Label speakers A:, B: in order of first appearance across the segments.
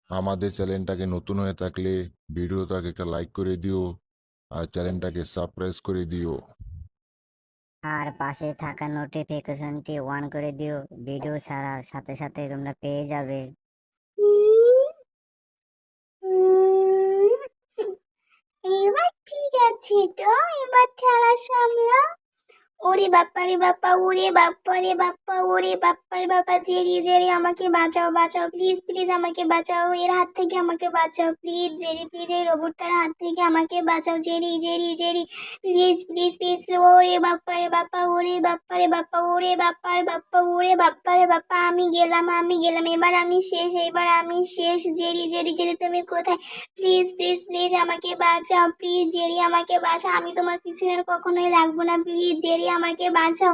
A: আমাদের চ্যানেলটাকে নতুন হয়ে থাকলে ভিডিওটাকে একটা লাইক করে দিও আর চ্যানেলটাকে সাবস্ক্রাইব করে দিও।
B: আর পাশে থাকা নোটিফিকেশনটি অন করে দিও, ভিডিও ছাড়ার সাথে সাথে তোমরা পেয়ে যাবে।
C: এবার ঠিক আছে, তো এবার ঠেলা সামলা। ওরে বাপ্পা রে বাপ্পা, ওরে বাপ্পা রে বাপ্পা, ওরে বাপ্পা রে বাপ্পা, জেরি জেরি আমাকে বাঁচাও বাঁচাও, প্লিজ প্লিজ আমাকে বাঁচাও, এর হাত থেকে আমাকে বাঁচাও প্লিজ জেরি, প্লিজ এই রোবটটার হাত থেকে আমাকে বাঁচাও Jerry Jerry Jerry, please please please. ওরে বাপ্পা রে বাপ্পা, ওরে বাপ্পা রে বাপ্পা, ওরে বাপ্পা রে বাপ্পা, ওরে বাপ্পা রে বাপ্পা, আমি গেলাম আমি গেলাম, এবার আমি শেষ, এবার আমি শেষ। জেরি জেরি জেরি তুমি কোথায়? প্লিজ প্লিজ প্লিজ আমাকে বাঁচাও, প্লিজ জেরি আমাকে বাঁচাও, আমি তোমার পিছনে আর কখনোই লাগবো না, প্লিজ জেরি আমাকে বাঁচাও।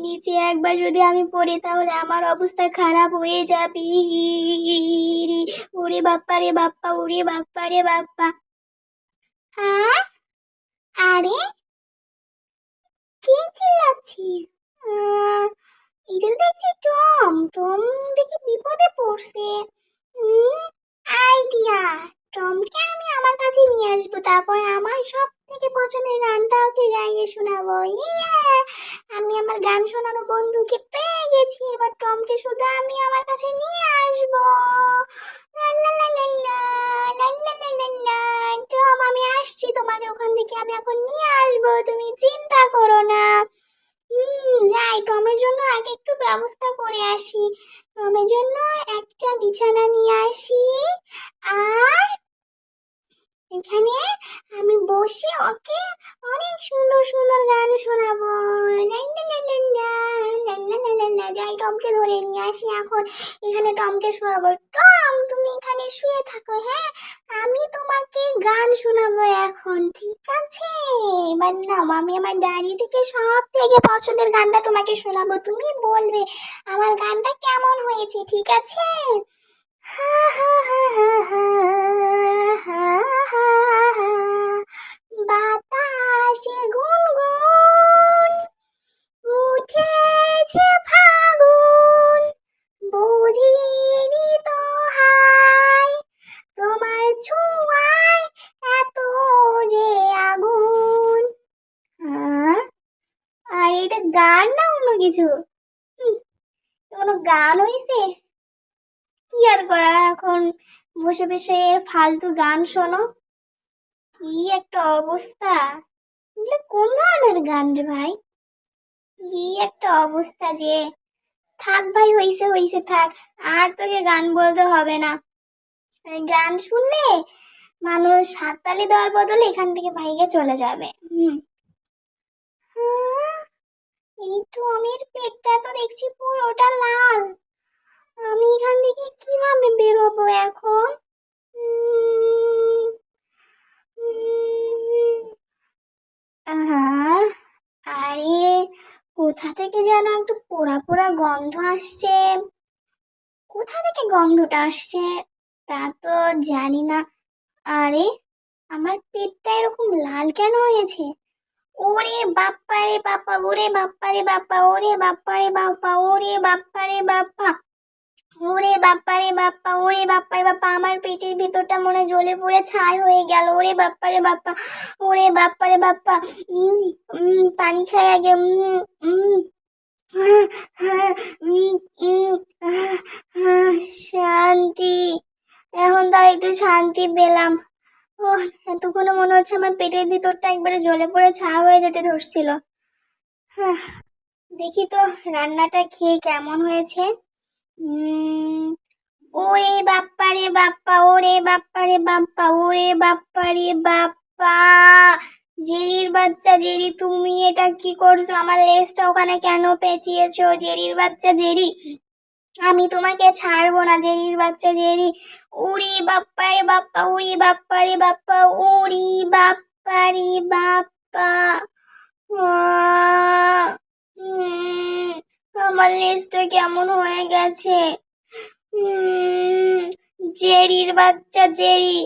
C: নিচে একবার যদি আমি পড়ি তাহলে আমার অবস্থা খারাপ হয়ে যাবে। ওরে বাপ্পা রে বাপ্পা, ওরে বাপ্পা রে বাপ্পা। হ্যাঁ, আরে কে চিল্লাচ্ছি? এটা তো দেখছি টম, টম দেখি বিপদে পড়ছে। আইডিয়া, টমকে আমি আমার কাছে নিয়ে আসবো, তারপরে আমার সব থেকে পছন্দের গানটা ওকে গাইয়ে শোনাবো। আমি আমার গান শোনানো বন্ধুকে পেয়ে গেছি, এবার টমকে শুধু আমি আমার কাছে নিয়ে আসবো। লা লা লা লা লা, লা লা লা লা লা। টম আমি আসছি, তোমাকে ওখান থেকে আমি এখন নিয়ে আসবো, তুমি চিন্তা করো না। যাই, টমের জন্য আগে একটু ব্যবস্থা করে আসি। টমের জন্য একটা বিছানা নিয়ে আসি, আর এখানে আমি বসে ওকে অনেক সুন্দর সুন্দর গান শোনাবো। লা লা লা লা লা, লা লা লা লা লা। যাই, টমকে ধরে নিয়ে আসি এখন, এখানে টমকে শোয়াবো। টম তুমি এখানে শুয়ে থাকো, হ্যাঁ, আমি তোমাকে গান শোনাবো এখন, ঠিক আছে? এবার নাও, আমি আমার ডায়েরি থেকে সব থেকে পছন্দের গানটা তোমাকে শোনাবো, তুমি বলবে আমার গানটা কেমন হয়েছে, ঠিক আছে? হা হা হা হা হা হা হা হা। বাতাসে গুনগুন উঠেছে ফাগুন, বুঝিনি তো হায় তোমার ছোঁয়ায় এত যে আগুন। আর এটা গান না অন্য কিছু? কোনো গান হইছে? কি আর করা এখন, বসে বসে এর ফালতু গান শোনো। কি একটা অবস্থা, এগুলো কোন ধরনের গান রে ভাই? কি একটা অবস্থা যে। থাক ভাই, হইছে হইছে থাক, আর তোকে গান বলতে হবে না। গান শুনলে মানুষ হাততালি দেওয়ার বদলে এখান থেকে ভাইগে চলে যাবে। এই টমের পেটটা তো দেখছি পুরোটা লাল, আমি এখান থেকে কিভাবে বেরোবো এখন? আরে কোথা থেকে যেন একটু পোড়া পোড়া গন্ধ আসছে, কোথা থেকে গন্ধটা আসছে তা তো জানি না। আরে আমার পেটটা এরকম লাল কেন হয়েছে? ওরে বাপ্পা রে বাপ্পা, ওরে বাপ্পা রে বাপ্পা, ওরে বাপ্পা রে বাপ্পা, ওরে বাপ্পা রে বাপ্পা, ওরে বাপ্পা রে বাপ্পা, ওরে বাপ্পা রে বাপ্পা, আমার পেটের ভিতরটা মনে জ্বলে পুড়ে ছাই হয়ে গেল। ওরে বাপ্পা রে বাপ্পা, ওরে বাপ্পা রে বাপ্পা। পানি খাই আগে। শান্তি, এখন তাও একটু শান্তি পেলাম। ও, এতক্ষণে মনে হচ্ছে আমার পেটের ভিতরটা একবারে জ্বলে পড়ে ছা হয়ে যেতে ধরছিল। দেখি তো রান্নাটা খেয়ে কেমন হয়েছে। ওরে বাপ্পা রে বাপ্পা, ওরে বাপ্পা রে বাপ্পা, ওরে বাপ্পা রে বাপ্পা। জেরির বাচ্চা জেরি, তুমি এটা কি করছো? আমার লেজটা ওখানে কেন পেঁচিয়েছো? জেরির বাচ্চা জেরি, আমি তোমাকে ছাড়বো না জেরির বাচ্চা জেরি। ওরে বাপ্পা রে বাপ্পা, ওরে বাপ্পা রে বাপ্পা, ওরে বাপ্পা রে বাপ্পা। আমার লেজটা কেমন হয়ে গেছে। জেরির বাচ্চা জেরি,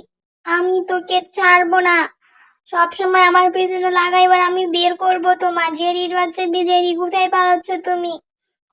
C: আমি তোকে ছাড়বো না, সবসময় আমার পেছনে লাগাইবার আমি বের করব তোমার। জেরির বাচ্চা জেরি, কোথায় পালাচ্ছ তুমি?